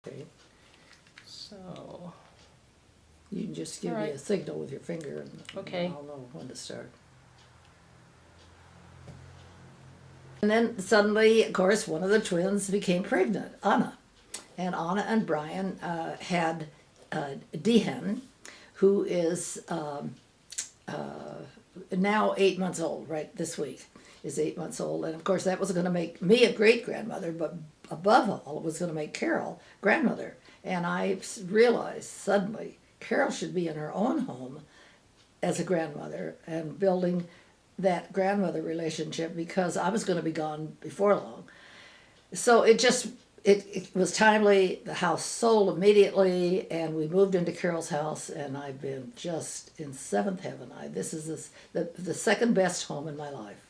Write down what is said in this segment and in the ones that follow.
Okay, so, You can just give me Alright. a signal with your finger and Okay. I'll know when to start. And then suddenly, of course, one of the twins became pregnant, Anna. And Anna and Brian had Dehan, who is now 8 months old, right, this week is 8 months old. And of course, that was going to make me a great-grandmother, but above all, it was going to make Carol grandmother. And I realized suddenly Carol should be in her own home as a grandmother and building that grandmother relationship because I was going to be gone before long. So it was timely. The house sold immediately, and we moved into Carol's house, and I've been just in seventh heaven. This is the second best home in my life.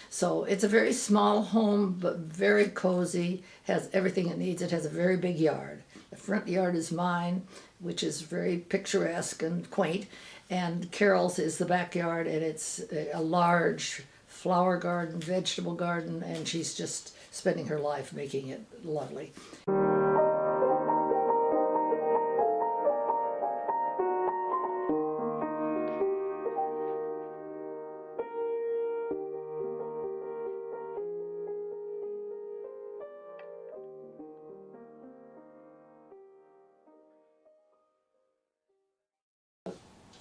So it's a very small home, but very cozy, has everything it needs. It has a very big yard. The front yard is mine, which is very picturesque and quaint, and Carol's is the backyard, and it's a large flower garden, vegetable garden, and she's just spending her life making it lovely.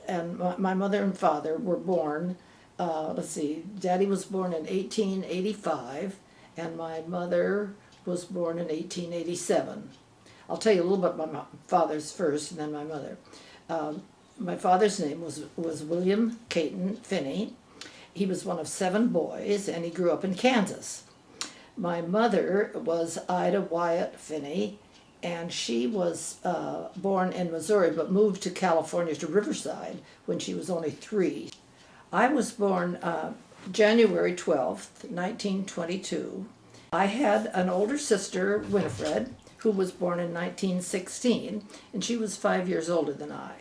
And my mother and father were born, let's see, Daddy was born in 1885, and my mother was born in 1887. I'll tell you a little bit about my father's first, and then my mother. My father's name was William Caton Finney. He was one of 7 boys, and he grew up in Kansas. My mother was Ida Wyatt Finney, and she was born in Missouri but moved to California, to Riverside, when she was only 3. I was born January 12th, 1922. I had an older sister, Winifred, who was born in 1916, and she was 5 years older than I.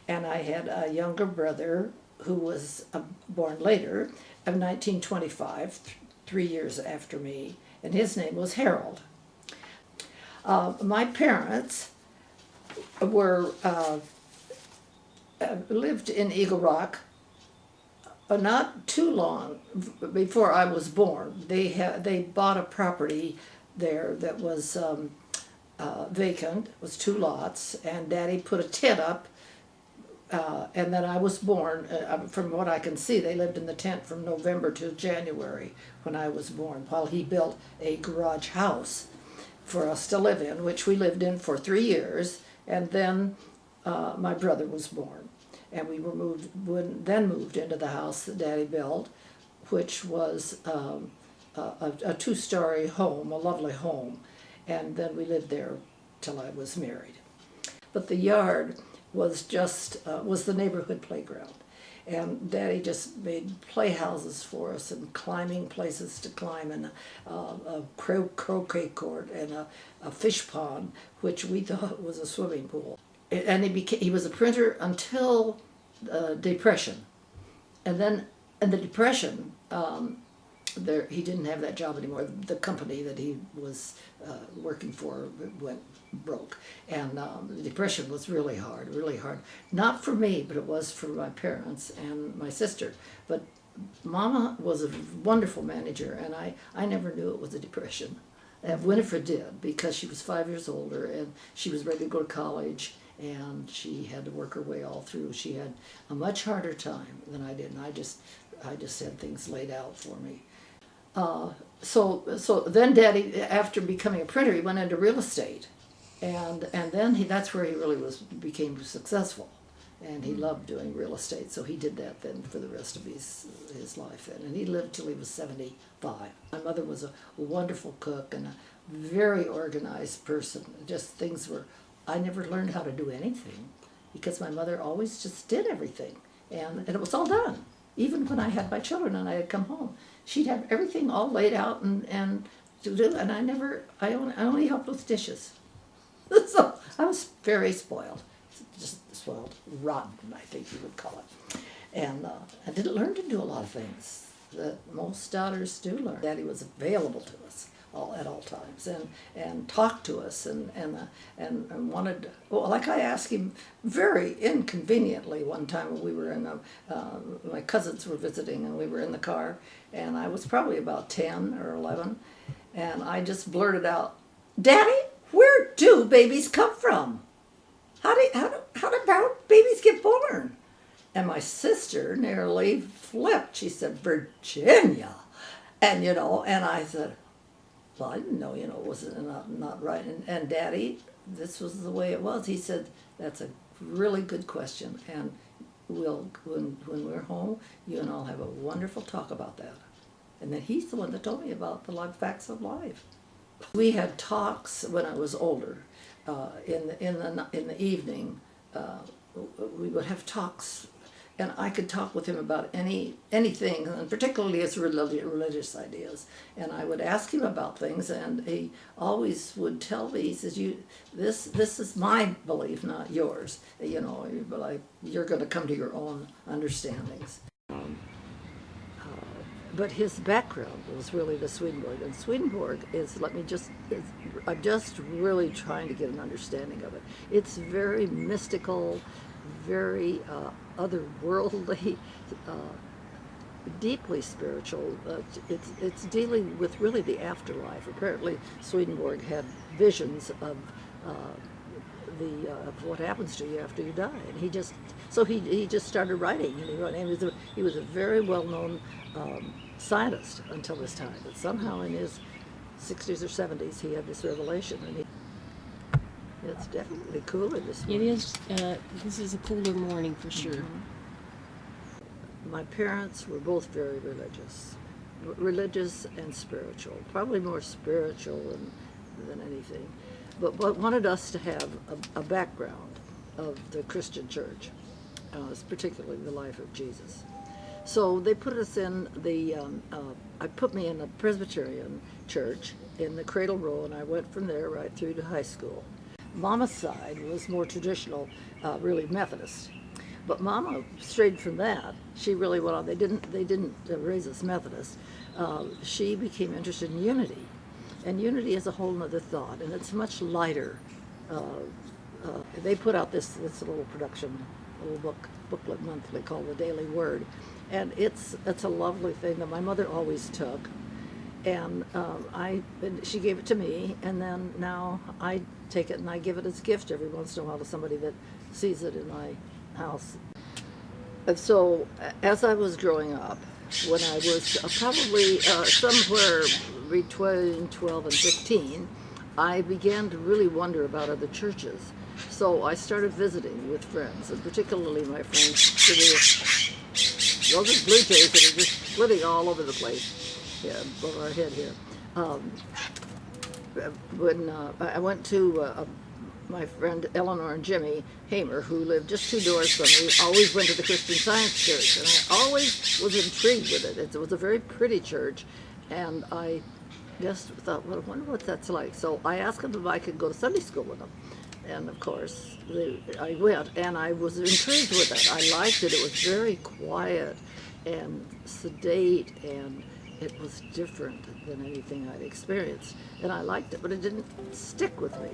And I had a younger brother who was born later, of 1925, 3 years after me, and his name was Harold. My parents were lived in Eagle Rock not too long before I was born. They bought a property there that was vacant. It was 2 lots, and Daddy put a tent up. And then I was born. From what I can see, they lived in the tent from November to January when I was born, while he built a garage house for us to live in, which we lived in for 3 years, and then my brother was born, and we were moved into the house that Daddy built, which was a 2-story home, a lovely home, and then we lived there till I was married. But the yard was just was the neighborhood playground. And Daddy just made playhouses for us and climbing places to climb, and a croquet court and a fish pond, which we thought was a swimming pool. And he was a printer until Depression. And then in the Depression, he didn't have that job anymore. The company that he was working for went broke, and the Depression was really hard, really hard. Not for me, but it was for my parents and my sister. But Mama was a wonderful manager, and I never knew it was a Depression. And Winifred did, because she was 5 years older, and she was ready to go to college, and she had to work her way all through. She had a much harder time than I did, and I just had things laid out for me. So then Daddy, after becoming a printer, he went into real estate, and then that's where he really became successful, and he loved doing real estate. So he did that then for the rest of his life then, and he lived till he was 75. My mother was a wonderful cook and a very organized person. Just I never learned how to do anything because my mother always just did everything, and it was all done. Even when I had my children and I had come home, she'd have everything all laid out and to do, and I only helped with dishes. So I was very spoiled, just spoiled, rotten, I think you would call it. And I didn't learn to do a lot of things that most daughters do learn. Daddy was available to us at all times, and talked to us, and wanted, well, like I asked him very inconveniently one time when we were my cousins were visiting, and we were in the car, and I was probably about 10 or 11, and I just blurted out, "Daddy, where do babies come from? How do babies get born?" And my sister nearly flipped. She said, "Virginia." And, and I said, "Well, I didn't know, it was not right." And Daddy, this was the way it was. He said, "That's a really good question. And when we're home, you and I'll have a wonderful talk about that." And then he's the one that told me about the life facts of life. We had talks when I was older. In the evening, we would have talks, and I could talk with him about anything, and particularly his religious ideas. And I would ask him about things, and he always would tell me, he says, this is my belief, not yours. You're going to come to your own understandings." But his background was really the Swedenborg, and Swedenborg I'm just really trying to get an understanding of it. It's very mystical, very otherworldly, deeply spiritual. It's dealing with really the afterlife. Apparently, Swedenborg had visions of of what happens to you after you die, and he just started writing, and he was a very well-known scientist until this time. But somehow in his 60s or 70s, he had this revelation, and it's definitely cooler this morning. It is. This is a cooler morning for sure. Mm-hmm. My parents were both very religious and spiritual, probably more spiritual than anything, but wanted us to have a background of the Christian church, particularly the life of Jesus. So they put us in put me in a Presbyterian church in the Cradle Row, and I went from there right through to high school. Mama's side was more traditional, really Methodist. But Mama strayed from that. She really went on. They didn't raise us Methodist. She became interested in unity, and unity is a whole other thought, and it's much lighter. They put out this little production, little booklet monthly called The Daily Word, and it's a lovely thing that my mother always took, and she gave it to me, and then now I take it and I give it as a gift every once in a while to somebody that sees it in my house. And so as I was growing up, when I was probably somewhere between 12 and 15, I began to really wonder about other churches. So I started visiting with friends, and particularly my friends. Those are blue jays that are just flitting all over the place, above our head here. When I went to my friend Eleanor and Jimmy Hamer, who lived just 2 doors from me, always went to the Christian Science Church, and I always was intrigued with it. It was a very pretty church, and I just thought, well, I wonder what that's like. So I asked them if I could go to Sunday school with them. And of course, I went, and I was intrigued with it. I liked it. It was very quiet and sedate, and it was different than anything I'd experienced. And I liked it, but it didn't stick with me.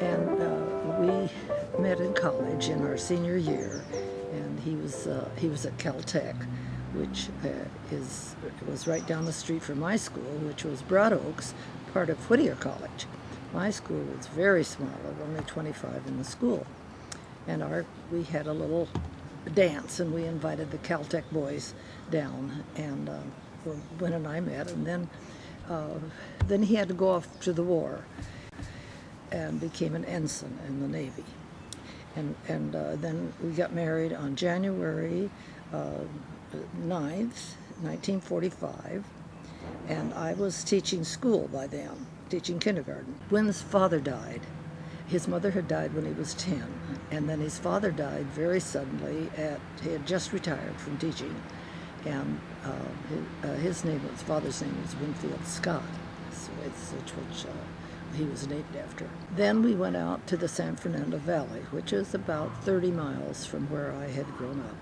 And we met in college in our senior year, and he was at Caltech, which was right down the street from my school, which was Broad Oaks, part of Whittier College. My school was very small, there were only 25 in the school, and we had a little dance, and we invited the Caltech boys down, and Gwen and I met, and then he had to go off to the war and became an ensign in the Navy. And then we got married on January 9th, 1945, and I was teaching school by then, teaching kindergarten. Gwen's father died. His mother had died when he was 10, and then his father died very suddenly. He had just retired from teaching, and his father's name was Winfield Scott, which he was named after. Then we went out to the San Fernando Valley, which is about 30 miles from where I had grown up.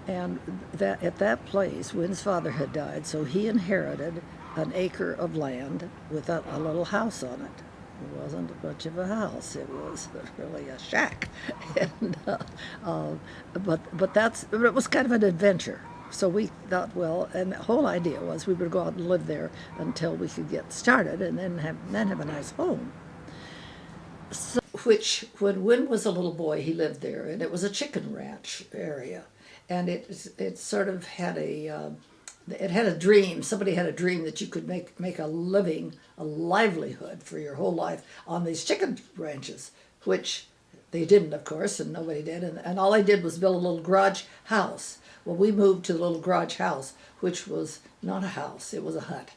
And that at that place, Wynn's father had died, so he inherited an acre of land with a little house on it. It wasn't much of a house; it was really a shack. And, but it was kind of an adventure. So we thought, well, and the whole idea was we would go out and live there until we could get started, and then have a nice home. So, which, when Wynn was a little boy, he lived there, and it was a chicken ranch area, and it sort of had it had a dream. Somebody had a dream that you could make a living, a livelihood for your whole life on these chicken ranches, which they didn't, of course, and nobody did, and all I did was build a little garage house. Well, we moved to the little garage house, which was not a house, it was a hut.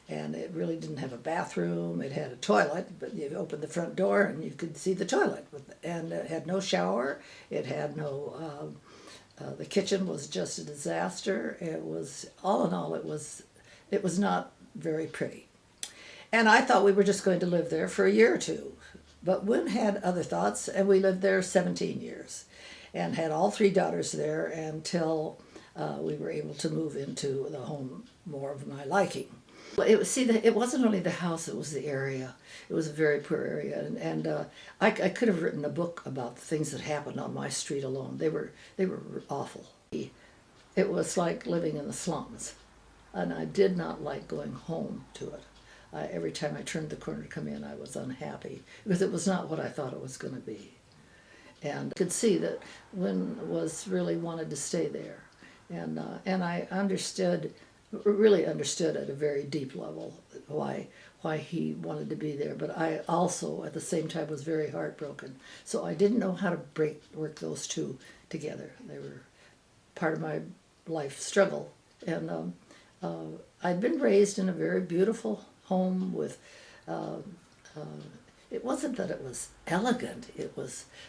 And it really didn't have a bathroom. It had a toilet, but you opened the front door and you could see the toilet. And it had no shower. It had no, the kitchen was just a disaster. It was, all in all, it was not very pretty. And I thought we were just going to live there for a year or two. But Wynn had other thoughts, and we lived there 17 years. And had all 3 daughters there until we were able to move into the home more of my liking. It wasn't only the house, it was the area. It was a very poor area, and I could have written a book about the things that happened on my street alone. They were awful. It was like living in the slums, and I did not like going home to it. Every time I turned the corner to come in, I was unhappy, because it was not what I thought it was going to be. And I could see that Wynn really wanted to stay there. And I really understood at a very deep level why he wanted to be there. But I also, at the same time, was very heartbroken. So I didn't know how to work those two together. They were part of my life struggle. And I'd been raised in a very beautiful home with... it wasn't that it was elegant,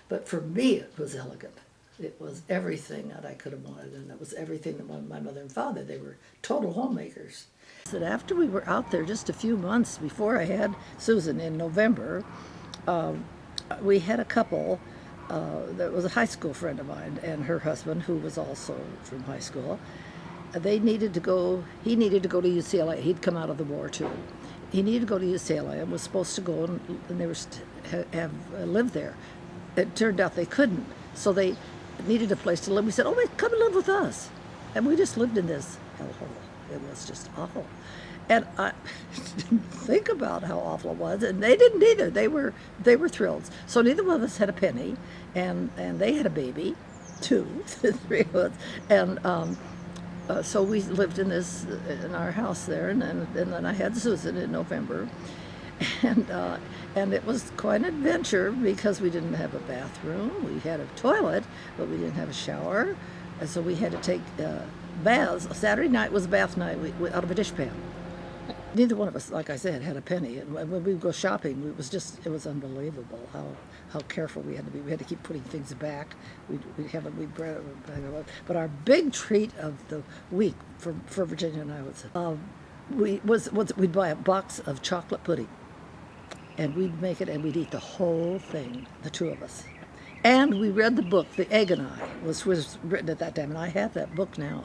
but for me it was elegant. It was everything that I could have wanted, and it was everything that my mother and father, they were total homemakers. So after we were out there just a few months before I had Susan in November, we had a couple that was a high school friend of mine and her husband, who was also from high school. He needed to go to UCLA. He'd come out of the war too. He needed to go to UCLA and was supposed to go and they were have lived there. It turned out they couldn't, so they needed a place to live. We said, "Oh, wait, come and live with us," and we just lived in this hellhole. It was just awful, and I didn't think about how awful it was, and they didn't either. They were thrilled. So neither one of us had a penny, and they had a baby, 3 of us, and. So we lived in our house there, and then I had Susan in November, and it was quite an adventure because we didn't have a bathroom. We had a toilet, but we didn't have a shower, and so we had to take baths. Saturday night was bath night out of a dishpan. Neither one of us, like I said, had a penny, and when we would go shopping, it was unbelievable how careful we had to be. We had to keep putting things back. But our big treat of the week for Virginia and I we'd buy a box of chocolate pudding, and we'd make it, and we'd eat the whole thing, the 2 of us. And we read the book, The Egg and I, was written at that time, and I have that book now.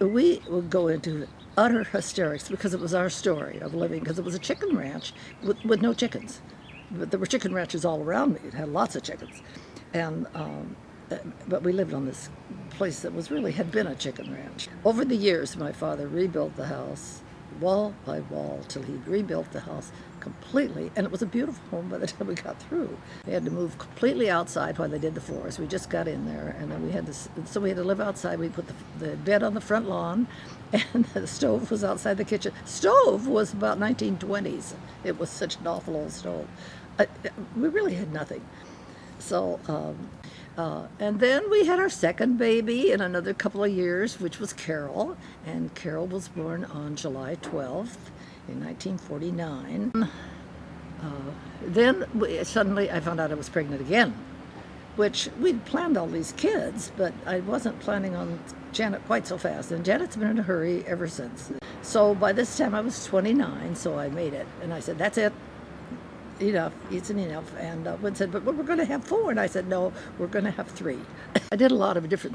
We would go into utter hysterics because it was our story of living, because it was a chicken ranch with no chickens. But there were chicken ranches all around me. It had lots of chickens. And but we lived on this place that had been a chicken ranch. Over the years, my father rebuilt the house wall by wall till he rebuilt the house completely, and it was a beautiful home by the time we got through. We had to move completely outside while they did the floors. We just got in there, and then we had to live outside. We put the bed on the front lawn, and the stove was outside the kitchen. Stove was about 1920s. It was such an awful old stove. We really had nothing. So, and then we had our second baby in another couple of years, which was Carol, and Carol was born on July 12th in 1949. Then suddenly I found out I was pregnant again, which we'd planned all these kids, but I wasn't planning on Janet quite so fast. And Janet's been in a hurry ever since. So by this time I was 29, so I made it. And I said, that's it. Enough, it's enough. And Wood said, but we're going to have 4. And I said, no, we're going to have 3. I did a lot of different